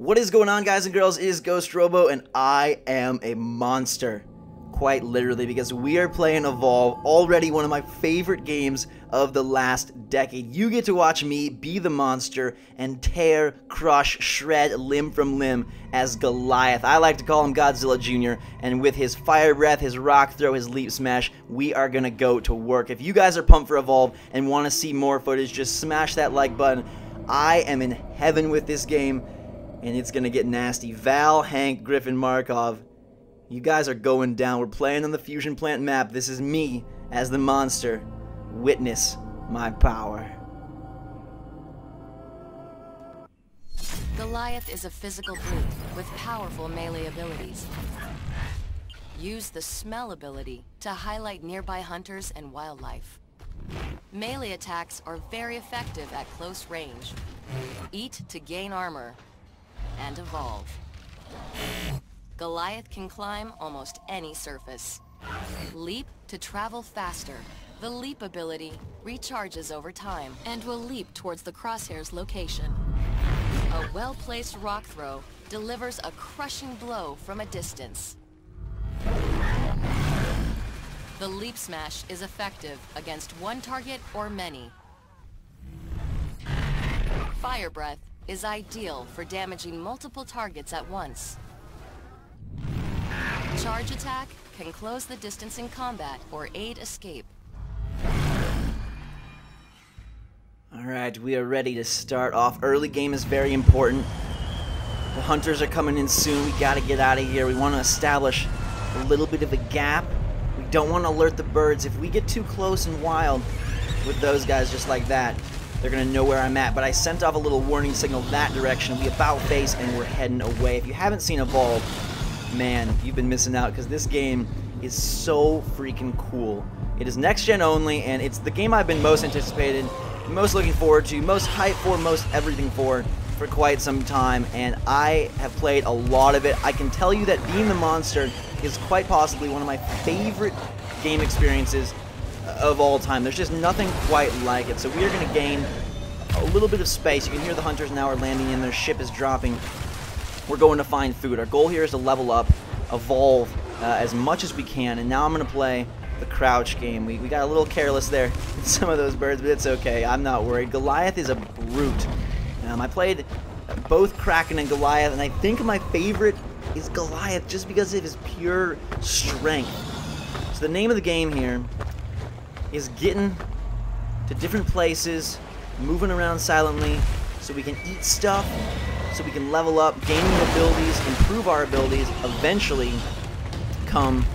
What is going on, guys and girls? It is Ghost Robo, and I am a monster. Quite literally, because we are playing Evolve, already one of my favorite games of the last decade. You get to watch me be the monster and tear, crush, shred limb from limb as Goliath. I like to call him Godzilla Jr., and with his fire breath, his rock throw, his leap smash, we are gonna go to work. If you guys are pumped for Evolve and want to see more footage, just smash that like button. I am in heaven with this game, and it's gonna get nasty. Val, Hank, Griffin, Markov, you guys are going down. We're playing on the Fusion Plant map. This is me as the monster. Witness my power. Goliath is a physical brute with powerful melee abilities. Use the smell ability to highlight nearby hunters and wildlife. Melee attacks are very effective at close range. Eat to gain armor and evolve. Goliath can climb almost any surface. Leap to travel faster. The leap ability recharges over time and will leap towards the crosshair's location. A well-placed rock throw delivers a crushing blow from a distance. The leap smash is effective against one target or many. Fire breath is ideal for damaging multiple targets at once. Charge attack can close the distance in combat or aid escape. Alright, we are ready to start off. Early game is very important. The hunters are coming in soon. We gotta get out of here. We want to establish a little bit of a gap. We don't want to alert the birds. If we get too close and wild with those guys just like that, they're gonna know where I'm at. But I sent off a little warning signal that direction. We about face and we're heading away. If you haven't seen Evolve, man, you've been missing out, because this game is so freaking cool. It is next gen only, and it's the game I've been most anticipated, most looking forward to, most hyped for, most everything for quite some time, and I have played a lot of it. I can tell you that being the monster is quite possibly one of my favorite game experiences of all time. There's just nothing quite like it. So we are going to gain a little bit of space. You can hear the hunters now are landing in. Their ship is dropping. We're going to find food. Our goal here is to level up, evolve as much as we can, and now I'm going to play the crouch game. We got a little careless there with some of those birds, but it's okay. I'm not worried. Goliath is a brute. I played both Kraken and Goliath, and I think my favorite is Goliath just because of his pure strength. So the name of the game here is getting to different places, moving around silently, so we can eat stuff, so we can level up, gaining abilities, improve our abilities, eventually come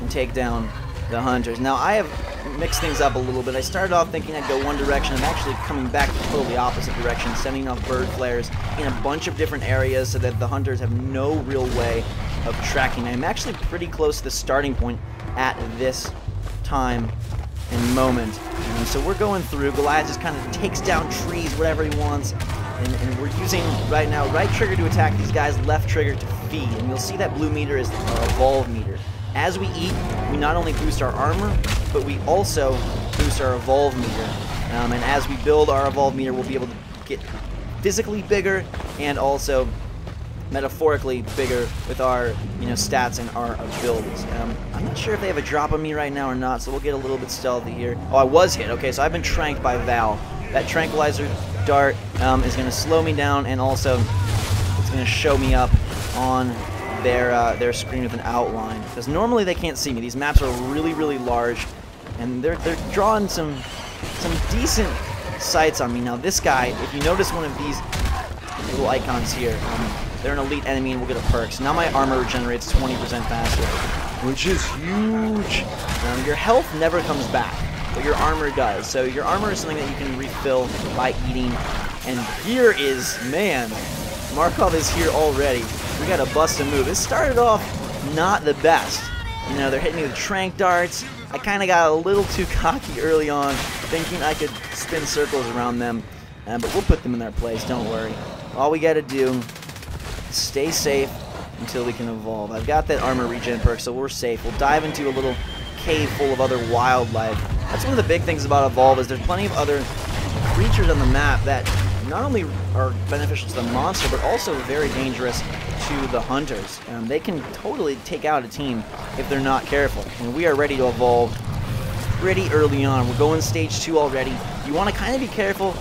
and take down the hunters. Now, I have mixed things up a little bit. I started off thinking I'd go one direction. I'm actually coming back the totally opposite direction, sending off bird flares in a bunch of different areas so that the hunters have no real way of tracking. I'm actually pretty close to the starting point at this time and moment. And so we're going through. Goliath just kind of takes down trees, whatever he wants. And we're using, right now, right trigger to attack these guys, left trigger to feed. And you'll see that blue meter is our evolve meter. As we eat, we not only boost our armor, but we also boost our evolve meter. And as we build our evolve meter, we'll be able to get physically bigger and also metaphorically bigger with our stats and our abilities. I'm not sure if they have a drop on me right now or not, so we'll get a little bit stealthy here. Oh, I was hit. Okay, so I've been tranked by Val. That tranquilizer dart is going to slow me down, and also it's going to show me up on their screen with an outline, because normally they can't see me. These maps are really, really large, and they're drawing some decent sights on me. Now this guy, if you notice one of these little icons here, they're an elite enemy and we'll get a perk. So now my armor regenerates 20% faster, which is huge. Your health never comes back, but your armor does. So your armor is something that you can refill by eating. And here is, man, Markov is here already. We got to bust a move. It started off not the best. They're hitting me with trank darts. I kind of got a little too cocky early on, thinking I could spin circles around them. But we'll put them in their place, don't worry. All we got to do is stay safe until we can evolve. I've got that armor regen perk, so we're safe. We'll dive into a little cave full of other wildlife. That's one of the big things about Evolve, is there's plenty of other creatures on the map that not only are beneficial to the monster, but also very dangerous to the hunters. They can totally take out a team if they're not careful. And we are ready to evolve pretty early on. We're going stage 2 already. You want to kind of be careful.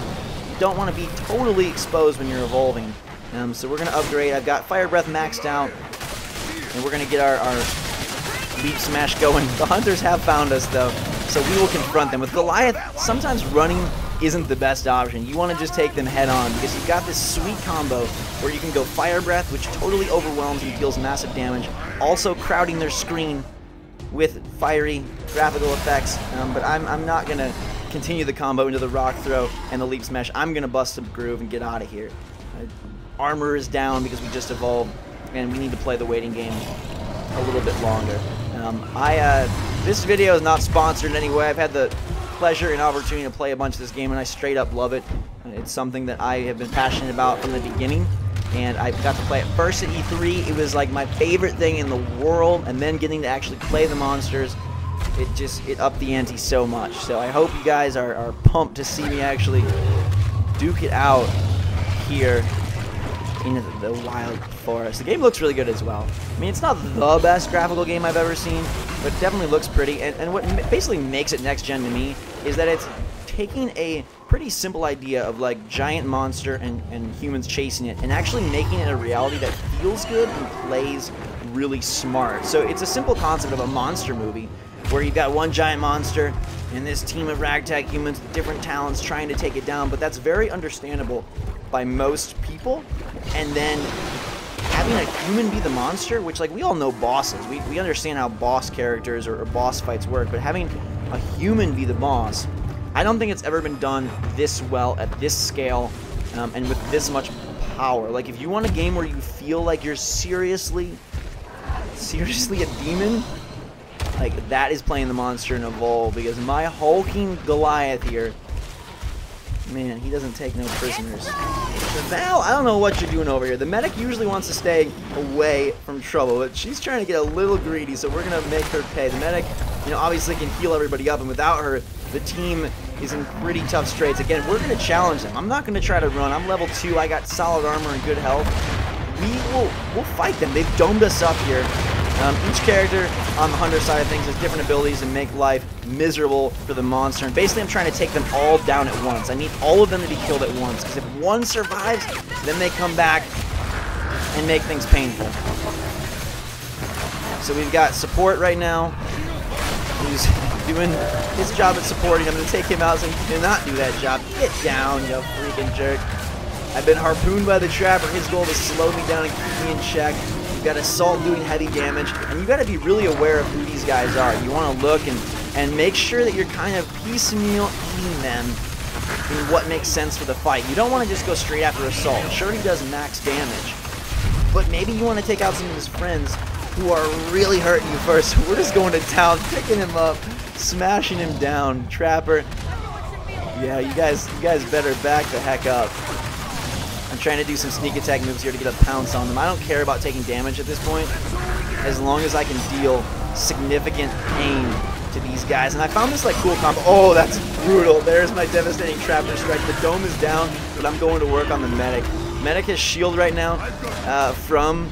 You don't want to be totally exposed when you're evolving. So we're going to upgrade. I've got Fire Breath maxed out. And we're going to get our Leap Smash going. The hunters have found us, though, so we will confront them. With Goliath, sometimes running isn't the best option. You want to just take them head on, because you've got this sweet combo where you can go Fire Breath, which totally overwhelms and deals massive damage, also crowding their screen with fiery graphical effects. But I'm not going to continue the combo into the Rock Throw and the Leap Smash. I'm going to bust a groove and get out of here. Armor is down because we just evolved, and we need to play the waiting game a little bit longer. This video is not sponsored in any way. I've had the pleasure and opportunity to play a bunch of this game, and I straight up love it. It's something that I have been passionate about from the beginning, and I got to play it first at E3. It was like my favorite thing in the world, and then getting to actually play the monsters, it upped the ante so much. So I hope you guys are pumped to see me actually duke it out here into the wild forest. The game looks really good as well. I mean, it's not the best graphical game I've ever seen, but it definitely looks pretty. And what basically makes it next gen to me is that it's taking a pretty simple idea of like giant monster and humans chasing it, and actually making it a reality that feels good and plays really smart. So it's a simple concept of a monster movie where you've got one giant monster and this team of ragtag humans with different talents trying to take it down, but that's very understandable by most people. And then having a human be the monster, which, like, we all know bosses. We understand how boss characters or boss fights work, but having a human be the boss, I don't think it's ever been done this well at this scale, and with this much power. Like, if you want a game where you feel like you're seriously a demon, like, that is playing the monster in Evolve, because my hulking Goliath here, man, he doesn't take no prisoners. Val, I don't know what you're doing over here. The medic usually wants to stay away from trouble, but she's trying to get a little greedy, so we're going to make her pay. The medic, you know, obviously can heal everybody up, and without her, the team is in pretty tough straits. Again, we're going to challenge them. I'm not going to try to run. I'm level 2. I got solid armor and good health. We'll fight them. They've domed us up here. Each character on the hunter side of things has different abilities and make life miserable for the monster. And basically, I'm trying to take them all down at once. I need all of them to be killed at once, because if one survives, then they come back and make things painful. So we've got support right now, who's doing his job at supporting. I'm going to take him out so he cannot do that job. Get down, you freaking jerk. I've been harpooned by the trapper. His goal is to slow me down and keep me in check. You've got Assault doing heavy damage, and you've got to be really aware of who these guys are. You want to look and make sure that you're kind of piecemeal eating them in what makes sense for the fight. You don't want to just go straight after Assault. Sure, he does max damage, but maybe you want to take out some of his friends who are really hurting you first. So we're just going to town, picking him up, smashing him down. Trapper, yeah, you guys better back the heck up. I'm trying to do some sneak attack moves here to get a pounce on them. I don't care about taking damage at this point, as long as I can deal significant pain to these guys. And I found this, like, cool combo. Oh, that's brutal. There's my devastating trapper strike. The dome is down, but I'm going to work on the medic. Medic has shield right now from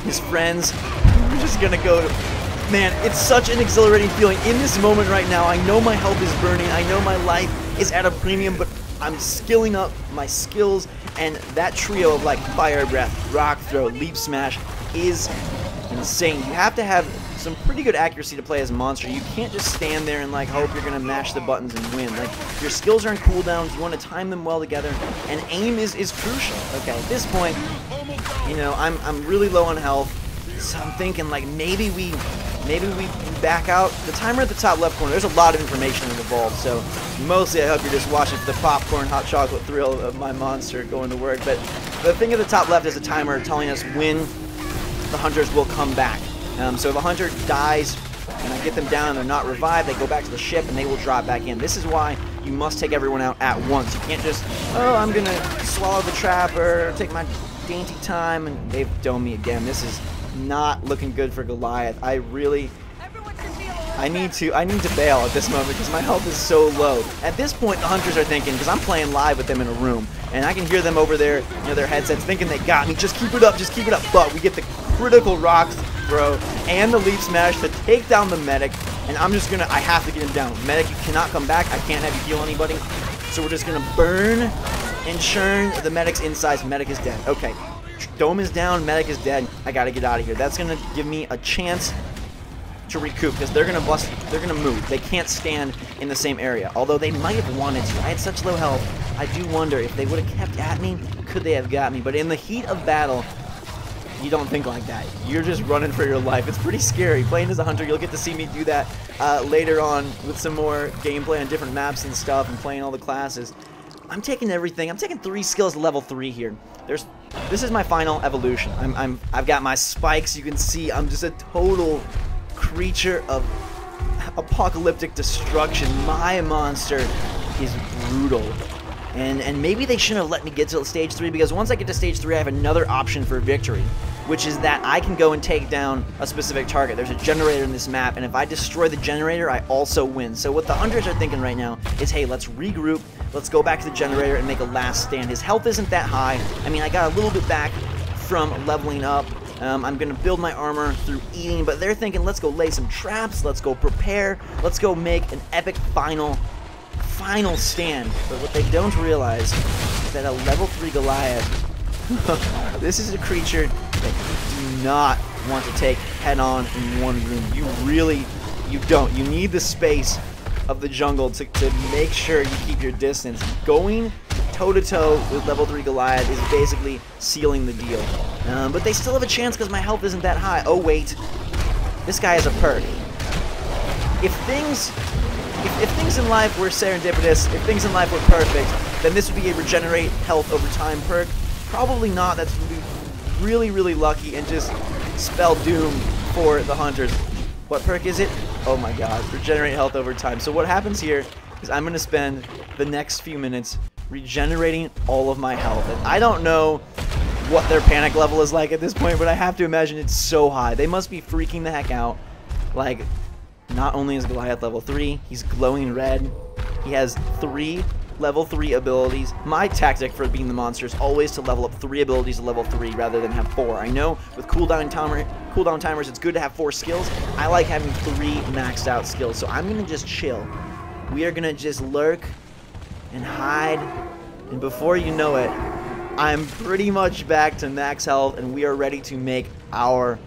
his friends. We're just going to go to... Man, it's such an exhilarating feeling. In this moment right now, I know my health is burning. I know my life is at a premium, but I'm skilling up my skills, and that trio of, like, Fire Breath, Rock Throw, Leap Smash is insane. You have to have some pretty good accuracy to play as a monster. You can't just stand there and, like, hope you're gonna mash the buttons and win. Like, your skills are in cooldowns. You want to time them well together, and aim is crucial. Okay, at this point, you know, I'm really low on health, so I'm thinking, like, maybe we back out. The timer at the top left corner, there's a lot of information in Evolve, so mostly I hope you're just watching for the popcorn, hot chocolate thrill of my monster going to work. But the thing at the top left is a timer telling us when the hunters will come back. So if a hunter dies and I get them down and they're not revived, they go back to the ship and they will drop back in. This is why you must take everyone out at once. You can't just, oh, I'm going to swallow the trapper, take my dainty time, and they've domed me again. This is not looking good for Goliath. I really I need to bail at this moment because my health is so low. At this point, the hunters are thinking, because I'm playing live with them in a room, and I can hear them over there, their headsets, thinking they got me. Just keep it up, just keep it up. But we get the critical rocks throw and the leap smash to take down the medic, and I have to get him down. Medic, you cannot come back. I can't have you heal anybody. So we're just gonna burn and churn the medic's insides. Medic is dead. Okay, dome is down, medic is dead. I gotta get out of here. That's gonna give me a chance to recoup because they're gonna move. They can't stand in the same area, although they might have wanted to. I had such low health. I do wonder if they would have kept at me, could they have got me? But in the heat of battle, you don't think like that. You're just running for your life. It's pretty scary. Playing as a hunter, you'll get to see me do that later on with some more gameplay on different maps and stuff and playing all the classes. I'm taking everything. I'm taking 3 skills to level 3 here. This is my final evolution. I've got my spikes. You can see I'm just a total creature of apocalyptic destruction. My monster is brutal. And maybe they shouldn't have let me get to stage 3, because once I get to stage 3, I have another option for victory, which is that I can go and take down a specific target. There's a generator in this map, and if I destroy the generator, I also win. So what the hunters are thinking right now is, hey, let's regroup, let's go back to the generator and make a last stand. His health isn't that high. I mean, I got a little bit back from leveling up. I'm going to build my armor through eating, but they're thinking, let's go lay some traps, let's go prepare, let's go make an epic final stand. But what they don't realize is that a level 3 Goliath, this is a creature that you do not want to take head on in one room. You don't. You need the space of the jungle to make sure you keep your distance. Going toe-to-toe with level 3 Goliath is basically sealing the deal. But they still have a chance because my health isn't that high. Oh wait, this guy has a perk. If things in life were serendipitous, if things in life were perfect, then this would be a regenerate health over time perk. Probably not. That's going to be really, really lucky and just spell doom for the hunters. What perk is it? Oh my god, regenerate health over time. So what happens here is I'm going to spend the next few minutes regenerating all of my health. And I don't know what their panic level is like at this point, but I have to imagine it's so high. They must be freaking the heck out. Like, not only is Goliath level 3, he's glowing red. He has 3 level 3 abilities. My tactic for being the monster is always to level up 3 abilities to level 3 rather than have 4. I know with cooldown timers it's good to have 4 skills. I like having 3 maxed out skills, so I'm going to just chill. We are going to just lurk and hide, and before you know it, I'm pretty much back to max health, and we are ready to make our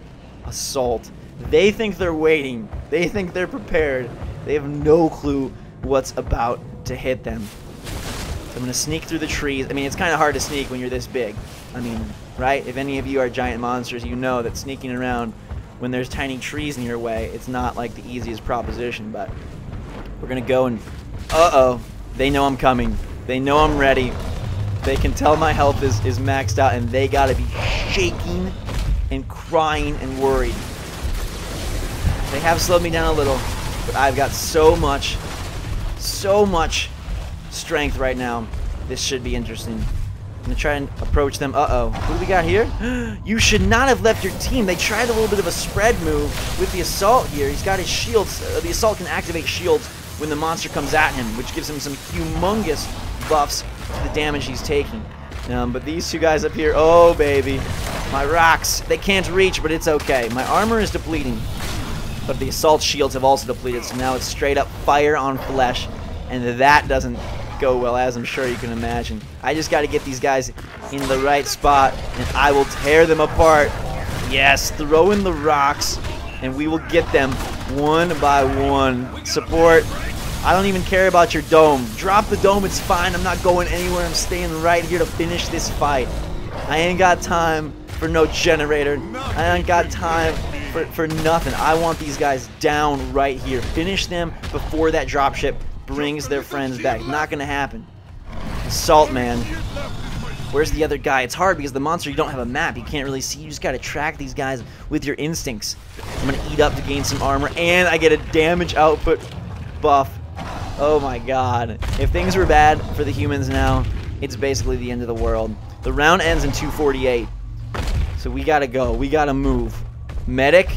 assault. They think they're waiting. They think they're prepared. They have no clue what's about to hit them. So I'm going to sneak through the trees. I mean, it's kind of hard to sneak when you're this big. I mean, right? If any of you are giant monsters, you know that sneaking around when there's tiny trees in your way, it's not like the easiest proposition, but we're going to go and... Uh-oh. They know I'm coming. They know I'm ready. They can tell my health is maxed out, and they got to be shaking and crying and worried. They have slowed me down a little, but I've got so much strength right now. This should be interesting. I'm going to try and approach them. Uh-oh. What do we got here? You should not have left your team. They tried a little bit of a spread move with the assault here. He's got his shields. The assault can activate shields when the monster comes at him, which gives him some humongous buffs to the damage he's taking. But these two guys up here, oh baby. My rocks, they can't reach, but it's okay. My armor is depleting, but the assault shields have also depleted, so now it's straight up fire on flesh, and that doesn't go well, as I'm sure you can imagine. I just got to get these guys in the right spot, and I will tear them apart. Yes, throw in the rocks, and we will get them one by one. Support, I don't even care about your dome. Drop the dome, it's fine. I'm not going anywhere. I'm staying right here to finish this fight. I ain't got time for no generator. I ain't got time for nothing. I want these guys down right here. Finish them before that dropship brings their friends back. Not gonna happen. Assault, man. Where's the other guy? It's hard because the monster, you don't have a map. You can't really see. You just gotta track these guys with your instincts. I'm gonna eat up to gain some armor, and I get a damage output buff. Oh my god. If things were bad for the humans now, it's basically the end of the world. The round ends in 2:48. So we gotta go. We gotta move. Medic,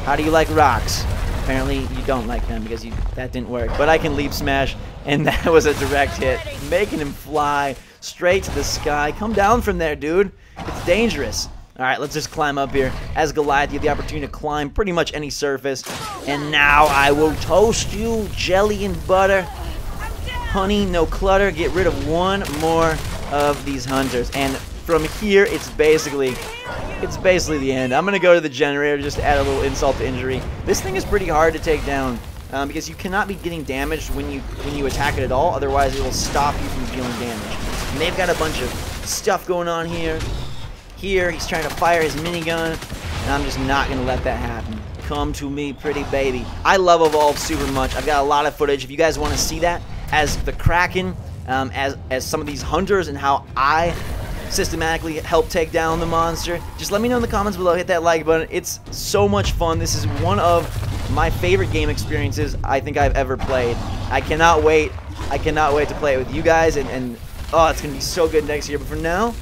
how do you like rocks? Apparently you don't like them because that didn't work. But I can leap smash, and that was a direct hit, making him fly straight to the sky. Come down from there, dude. It's dangerous. All right, let's just climb up here. As Goliath, you have the opportunity to climb pretty much any surface. And now I will toast you, jelly and butter. Honey, no clutter. Get rid of one more of these hunters. And from here, it's basically the end. I'm going to go to the generator just to add a little insult to injury. This thing is pretty hard to take down because you cannot be getting damaged when you attack it at all. Otherwise, it will stop you from dealing damage. And they've got a bunch of stuff going on here. Here, he's trying to fire his minigun, and I'm just not going to let that happen. Come to me, pretty baby. I love Evolve super much. I've got a lot of footage. If you guys want to see that, as the Kraken, as some of these hunters and how I systematically help take down the monster, just let me know in the comments below. Hit that like button. It's so much fun. This is one of my favorite game experiences I think I've ever played. I cannot wait. I cannot wait to play it with you guys, and oh, it's going to be so good next year. But for now,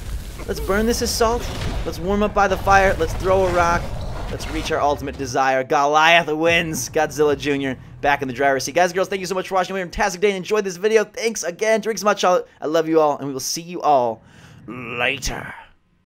let's burn this assault. Let's warm up by the fire. Let's throw a rock. Let's reach our ultimate desire. Goliath wins. Godzilla Jr. back in the driver's seat. Guys and girls, thank you so much for watching. Have a fantastic day and enjoyed this video. Thanks again. Drink as much. I love you all, and we will see you all later.